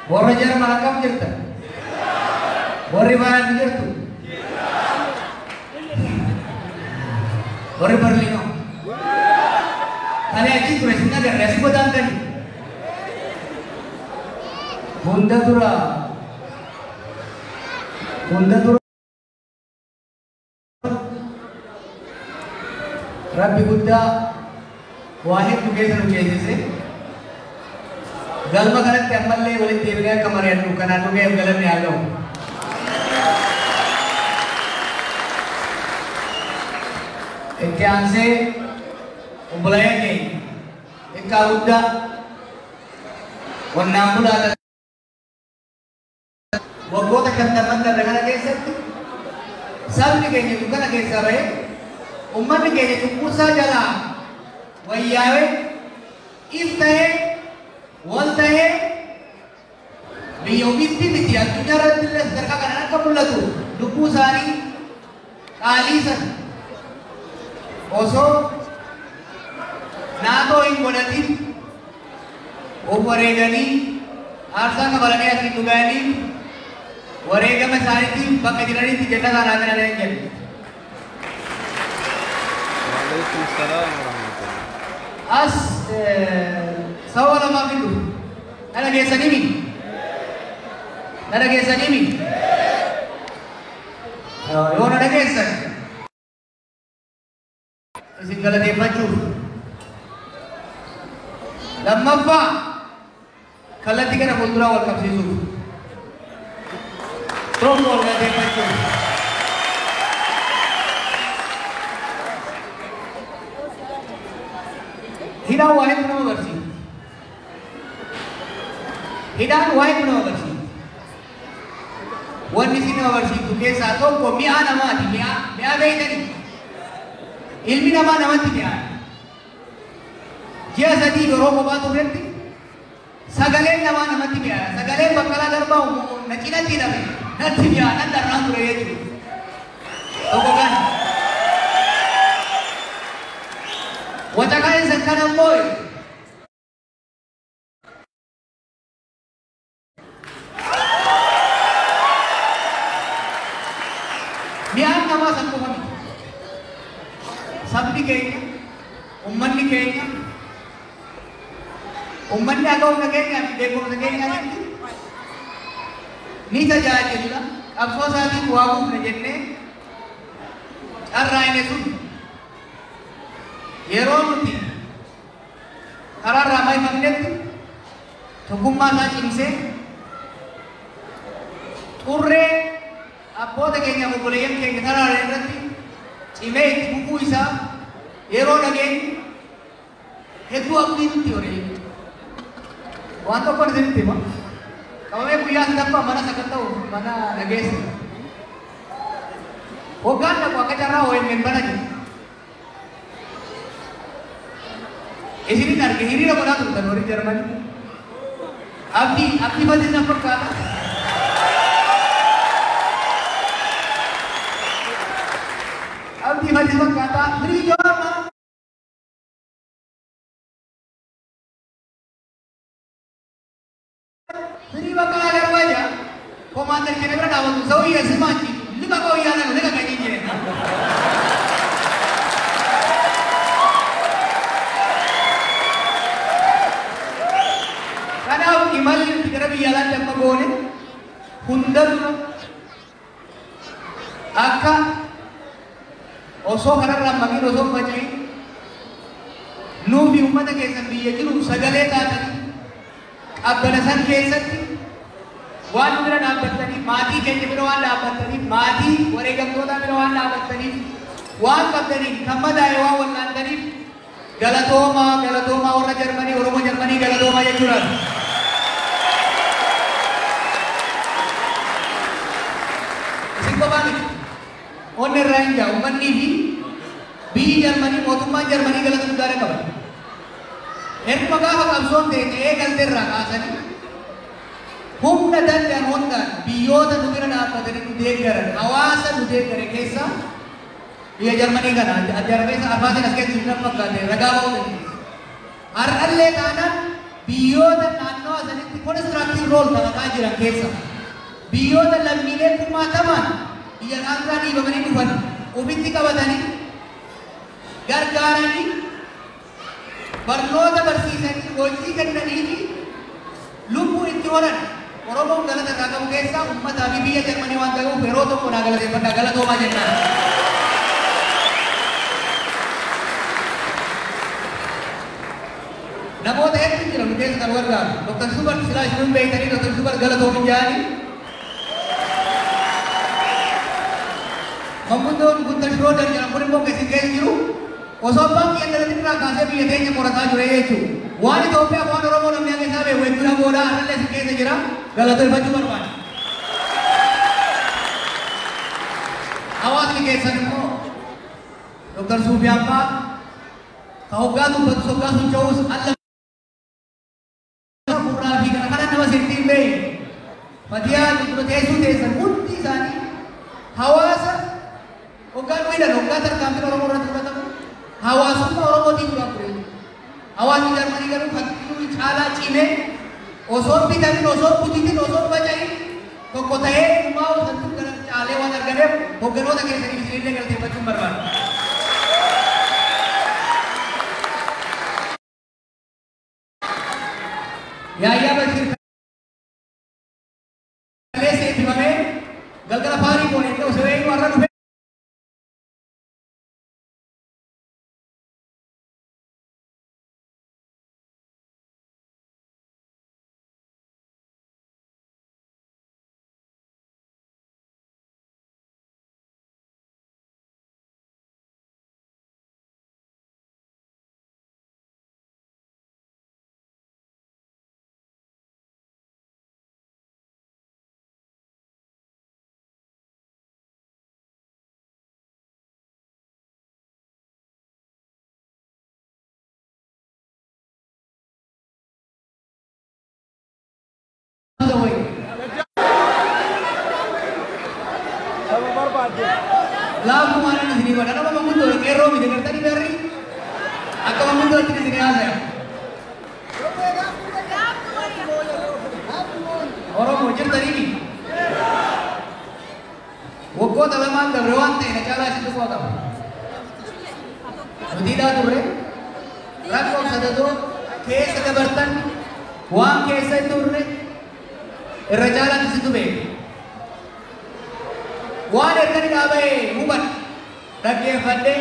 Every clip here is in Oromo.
Warra Jarman akkam jirtan? Warri Baay'een jirtu? Warri Berliinoo? Kali achi ture sinna garee asii godaan tani. Hunda dura Rabbi guddaa waa hedduu keessa nu ceesise. Galma kanatti ammallee walitti deebi'ee akka mari'annu kanaan dhugeef galanni haa ga'u. Itti aansee obboleeyyan keenya xiqqaa guddaa qonnaan bulaa waggoota shantamman darbe kana keessatti sabni keenya dukkana keessaa ba'e ummanni keenya cunqursaa jalaa wayyaa'ee if ta'ee wal ta'ee biyya ofiitti miti addunyaa irratti illee sadarkaa kanaan akka mul'atu lubbuu isaanii qaaliisan osoo naatoo hin godhatin of wareeganii aarsaa kabalanii asiin dhuganii wareegama isaaniitiin bakka jiranitti jannataan haa galan jedhu. Waalaikumsalam warahmatullahi. As sawa lama fidu. Nada geessanii mi? Nada geessanii mi? Yoo nada geessan isin galateeffachuuf. Lammaffaa kallattii kana fuulduraa wal qabsiisuuf. Tolong wal galateeffachuuf. Hidhaan waa hedduu nama barsiisa. Hidhaan waa hedduu nama barsiisa. Wanni isin nama barsiiftu keessaa tokko mi'aa namaati. Mi'aa beektanii. Ilmi namaa namatti mi'aa. Ji'a sadii yeroo kophaa turretti sagaleen namaa namatti mi'aa. Sagaleen Baqqalaa Garbaa na cinatti hidhame. Natti mi'aa nan darraan ture jechuudha. Tokko kana. Watakaan isa kan ammoo mi'aan namaa san qofa miti. Sabni keenya, ummanni keenya, ummanni akka humna keenyaa fi beekumsa keenyaatti ni tajaajila. Qabsoo isaatiin waa guufna jennee carraa'ine sun yeroo nuti karaa irraa maayifamnetti tokkummaa isaa cimsee xurree abboota keenyaaf obboleeyyan keenya karaa irratti cimee itti bukuu isaa yeroo dhageenyu hedduu abdii nutti horee waan tokko isinitti hima. Qabamee guyyaa sadaffaa mana sakatta'u mana dhageessa. Hoggaan dhaqu akka carraa OMN bana jiru. Isinin arge hiriira godhaa turtan warri Jarmanii. Abdii badis na fakkaata. Abdii badis fakkaata. Free German. Free Baqqalaa Garbaa aja. Komandan kene bira daawwatu sa'u iya simaanchi. Lima kau iya lalu lima kaji je. Imal kita biyalan dapat gone, hundar, akka, osoo karar ramai osoo macai, nubi umat kesan biya jiru sagale taatani, abbanasan kesatti, waan bira dhaabbatani, maatii keenya bira waan dhaabbatani, maatii wareegamtoota bira waan dhaabbatani, waan qabdani kammadaa'e waan wal'aantaniif galatooma warra Jarmanii, Oromoo Jarmanii galatooma jechuudha. Onne ranja umanni bi Jarmanii mootummaan Jarmanii galata guddaa qaban. Erga gaafa qabsoon ta'e eegalteerraa kaasanii humna danda'an hundaan biyyoota nu bira dhaabbatanii nu deeggaran hawaasa nu deeggare keessa biyya Jarmanii kana adda arfeessa afaatiin as keessatti nan fakkaate ragaa ba'uu dandeessa. Har'allee taanaan biyyoota naannoo asanitti constructive role taphataa jiran keessa biyyoota lammiilee kumaataman biyya kaanirraa dhiibamanii dhufan ofitti qabatanii gargaaranii barnoota barsiisanii hojii kennanii fi lubbuu itti horan Oromoon galata irraa qabu keessaa uummataa fi biyya Jarmanii waan ta'eef yeroo tokko naa galateeffadhaa galatoomaa jennaan. Namoota hedduu jiran keessa kan gargaaru Dr. Shubert silaa isin beektanii Dr. Shubert galatoomin jedhanii Manguddoon Gunther Schroeder jedhamu kun immoo keessi keessa jiru osoo abbaan kiyya galatti irraa kaasee biyya keenya qorataa jire jechuudha. Waan Itoophiyaa waan Oromoo namni akka isaa beeku hedduu namoota har'allee isin keessa jira galateeffachuu barbaada. Hawaasni keessan immoo Dr. Suufiyaan fa'aa ka hoggaa dubbatu hoggaa sun ce'uus alla furraa fi kana kana nama sirtiin beeyi. Fatiyaa teessuu teessan hundi isaanii hawaasa hoggaan miidhan hoggaa tarkaanfiin Oromoo irratti fudhatamu hawaasummaa Oromootiin duraan ture. Hawaasni Jarmanii garuu fakkiin caalaa cimee osoo bitamin osoo butitin osoo faca'in tokko ta'ee uumaa osoo gara caalee waan arganeef hogganoota keessanii isinillee galateeffachuun barbaada. Yaayyaa Bashir kaleessa eebbifamee galgala faarii boonee osoo eenyu har'a dhufe Lagu mana di sini pada nama mundur, kero di dekat tadi dari, atau mundur di sini aja. Orang mau cerita ini, woko talaman dabrewante, nak cala situ kau tahu. Tidak tu bre, rakok sada tu, kes ada bertan, uang kes itu bre, rajalan di situ be. Waan ergani dhaabee huban dhaggeeffadhee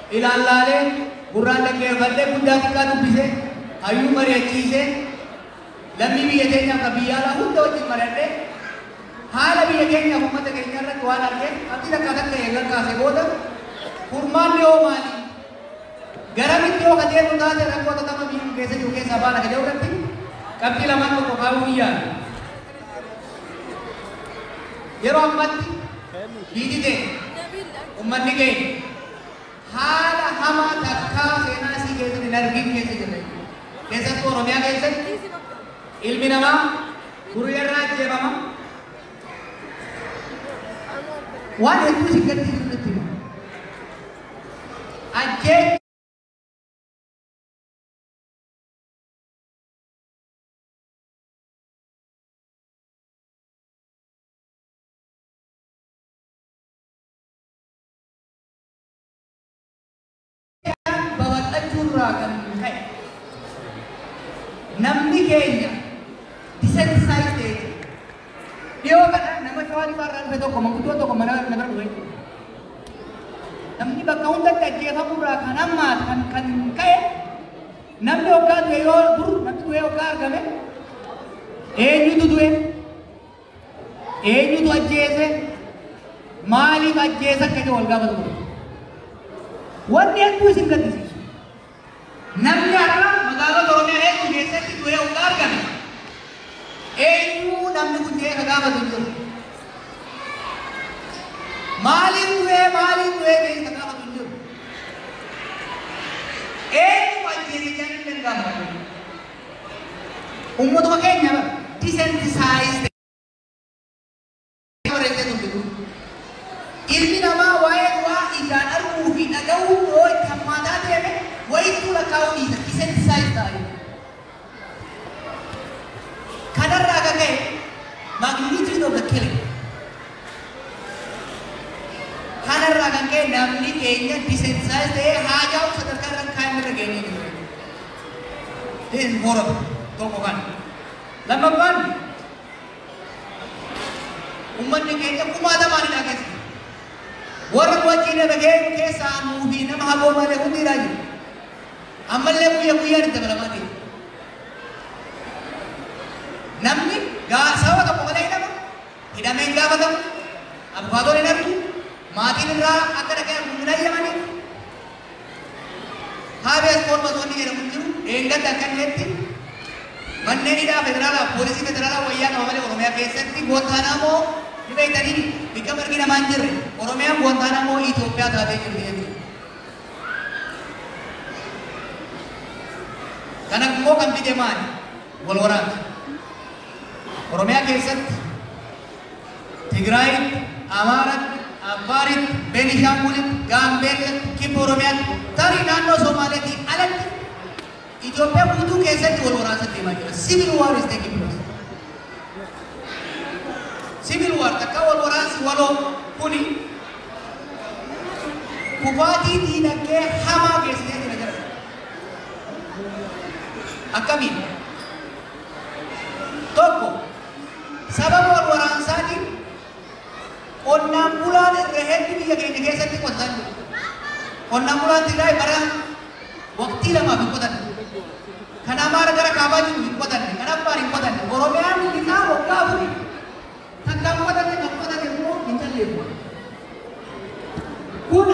ilaalaalee gurraan dhaggeeffadhee guddaa xiqqaa dubbisee hayyuu mari'achiisee lammii biyya keenyaaf ka biyya alaa hunda wajjin mari'adhee haala biyya keenyaaf uummata keenya irratti waan argeen abdii takkaa takka eegan kaasee booda furmaanni hoo maali garamitti yoo kajeelu taate rakkoota tama biyya keessa jiru keessaa baana ka jedhu irratti qabxii lamaan tokko kaa'uu biyyaa yeroo ammatti Bidite, umat nike, hala hama takka senasi keessa dinargin keessa jira. Keessa tu Oromiyaa keessa ilmi namaa gurra irraa ajjeefama. Waan hedduu si gadi jirti. Ajjeef kan kai namni keenya desensitized dhiyoo kana nama shawaa barraan fe tokko manguddoo tokko mana dhufe namni bakka hundatti ajjeefamurraa kan ammaa kan ka'e namni hoggaa du'e yoo dur namni du'e hoggaa argame eenyutu du'e eenyutu ajjeese maaliif ajjeesa akka jedhu wal gaafatu wanni hedduu isin gaddisiisu namni har'a magaalota Oromiyaa hedduu keessatti du'ee hoggaa argame eenyu namni kun jedhee ka gaafatu jiru maaliif du'ee jedhee ka gaafatu jiru eenyu ajjeese jedhanii hin gaafatu ummatuma keenya desensitized ilmi namaa waa'ee waa ijaan arguu fi dhaga'uu yoo itti hammaataa deeme wayituu lakkaa'uu dhiisa desensitized ta'a of the killing. Kana ragan ke namni Kenya desensitized hai hajau sadarkar rakha hai mere Kenya ni. This is horrible. Toko kan. Lamban. Umman ni Kenya kumada mani na kesi. Warra wajine bage ke sanu hi na mahabo male hundi raji. Amalle kuya ni tabalamani. Namni gasawa ka pokole ina ba? Ida menga ba kam? Abgado ni namni. Mati nira akada kaya munai yamani. Habis kon mazoni ni namunju. Enga takan letti. Manne ida federala polisi federala waya kamale oromia kesetti Guantanamo. Ibe tadi bikamar kina manjir. Oromia Guantanamo Ethiopia tabe jirti. Karena kau kan tidak mana, walwaran. Oromia keset, Tigray, Amarat, Abarit, Benishangul, Gambia, Kip Oromia, tari nano Somalia di alat. Ethiopia butuh keset walwaran setiap macam. Civil war is taking place. Civil war, tak walwaran si walau puni. Bupati tidak ke hama kesetnya tidak jelas. Akamin toko sabab walwaran sadi onnam bulan rehet ni ya kene kesa ti kotan onnam bulan tidak barang waktu lama kotan kana mar gara kabaju kotan kana par kotan oromia ni na roka buri takam kotan ni mo injal le kun